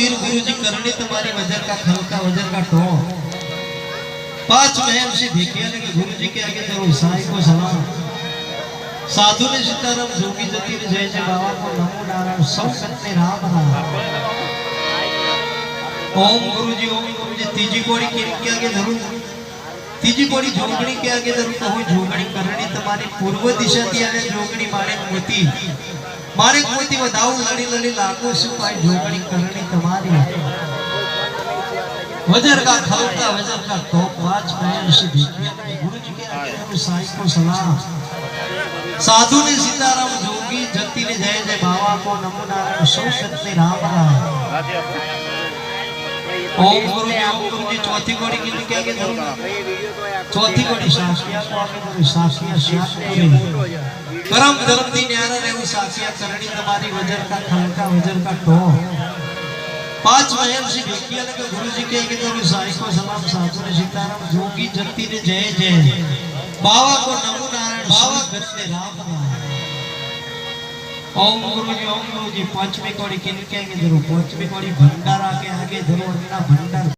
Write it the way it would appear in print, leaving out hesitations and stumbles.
तीर गुरुजी करनी तुम्हारी वजर का खलका वजर का टो। पांच महल से भिखिया ने गुरुजी के आगे जरूर साई को सलाम। साधु ने सीताराम जोगी जती ने जय जय बाबा को नमो नारायण सब सत्य राम राम। ओम गुरुजी तीजी कोड़ी के आगे जरूर तीजी कोड़ी जोगणी के आगे जरूर तो हो जोगणी करनी तुम्हारी पूर्व दिशा थी आने जोगणी मारे मोती वधाऊ लड़ी लड़ी लागू सुपाई जोगणी करनी तुम्हारी वजर का खलका वजर का टोप पांच महल से भिखिया गुरुजी के आगे साई को सलाम। साधु ने सीताराम जोगी जति ने जय जय बाबा को नमो नारायण सौ सत्य राम राम। ओम गुरुजी चौथी कोड़ी के आगे जरूर चौथी कोड़ी सासिया को आगे जरूर सासिया शास्त्री करम धर्म दी न्यारा रेहू सासिया करनी तुम्हारी वजर का खलका वजर का टो। पांच महल से भिखिया ने गुरुजी के आगे जरूर साई को सलाम। साधु ने सीताराम जोगी जति ने जय जय बाबा को नमो नारायण बाबा सत्य राम राम। ओम गुरुजी पांचवी कौड़ी किनके आगे जरूर पांचवी कौड़ी भंडारा के आगे जरूर अपना भंडार